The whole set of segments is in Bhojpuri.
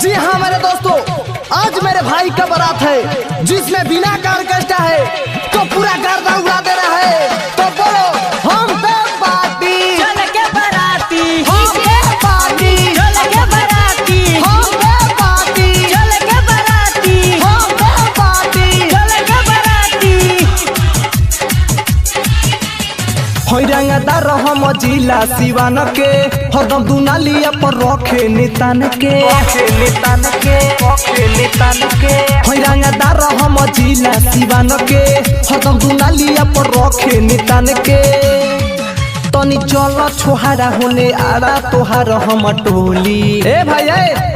जी हाँ मेरे दोस्तों, आज मेरे भाई का बारात है जिसमें बिना ऑर्केस्ट्रा है तो पूरा गर्दा उड़ा दे रहा है। तो बोलो हम पे पार्टी चल के बराती, हम पे पार्टी चल के बराती, हम पे पार्टी चल के बराती, हम पे पार्टी चल के बराती। होई रंगदार हम जिला सिवान के हरदम दुनालिया पर रखे नितान के होई रंगदार हम जिला सिवान के हरदम दुनालिया पर रखे नितान के। तनी चल छोहारा होने आरा तोहार हम टोली। ए भाई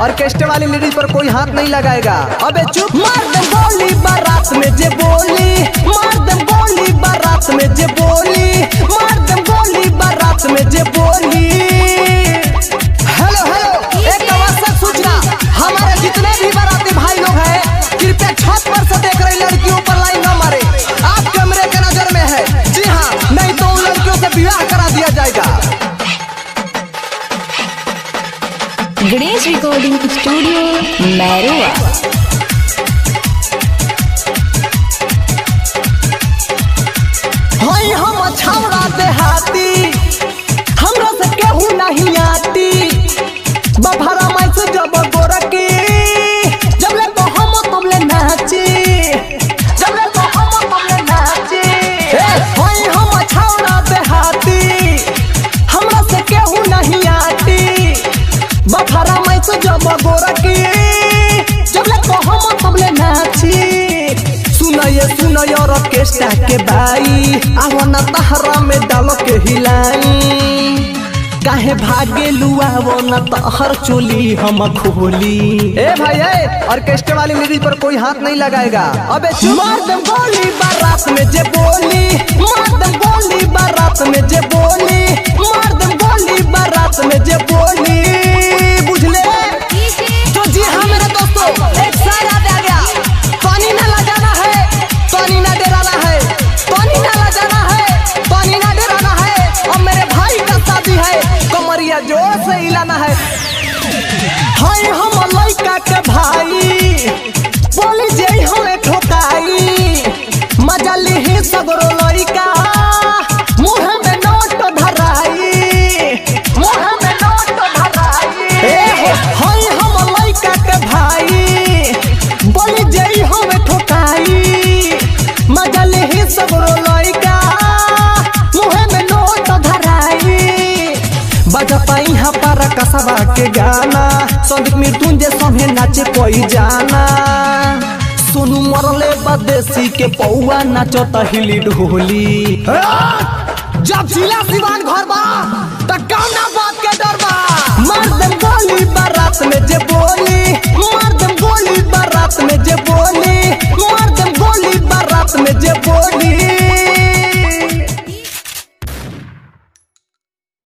ऑर्केस्ट्रा वाली लेडीज पर कोई हाथ नहीं लगाएगा। अबे चुप। मार दे गोली बारात में जे बोली, मार दे गोली बारात में जे बोली, मार दे गोली बारात में जे बोली। हेलो हेलो, एक आवश्यक सूचना, हमारे जितने भी बाराती भाई लोग हैं कृपया छत पर से देख रही लड़कियों पर लाइन न मारे। आप कैमरे के नजर में है, जी हाँ, नहीं तो उन लड़कियों से विवाह करा दिया जाएगा। Ganesh recording studio Mairwa. हई हम छावड़ा देहाती, हमरा से केहू नहीं आती। बफारा माई से जब गोरकी, जब ले तो हम तुमले नाची, जब ले तो हम तुमले नाची। हई हम छावड़ा देहाती, हमरा से केहू नहीं आती। बफारा माई से जब गोरकी, जब ले तो हम तुमले नाची। सुनय ऑर्केस्ट्रा के भाई, आवो न तहरा में डालो के हिलाई। काहे भागे लुआवो न तहर चोली हम खोली। ए भाई ऑर्केस्ट्रा वाली लेडीज पर कोई हाथ नहीं लगाएगा। अबे मार दे गोली बारात में जे बोली, मार दे गोली बारात में जे बोली, मार दे गोली बारात में जे बोली। बुझले? तो जी हाँ मेरे दोस्तों, एक साल याद आ गया। पानी ना लगाना है, पानी ना डराना है, पानी ना लगाना है, पानी ना डराना है। और मेरे भाई का शादी है, कमरिया जोर से हिलाना है। हाय हम लइका के भाई, बोली जे हमें ठोकाई। मजा लिही सगरो लइका, मुँह में नोट धराई, मुँह में नोट धराई। हाय हम लइका के भाई, बोली जे हमें ठोकाई। मजा लिही सगरो लइका, मुँह में नोट धराई। बजा पाई हाँ पारा कसबा के गाना, संदीप मृत्युंजय सभे नाचे कोई जाना। सोनू मरले बदेसी के पौआ नाचो तहिली ढोली। जब जिला सिवान घर बा त कौना बात के डर बा। मार दे गोली बारात में जे बोली, मार दे गोली बारात में जे बोली, मार दे गोली बारात में जे बोली।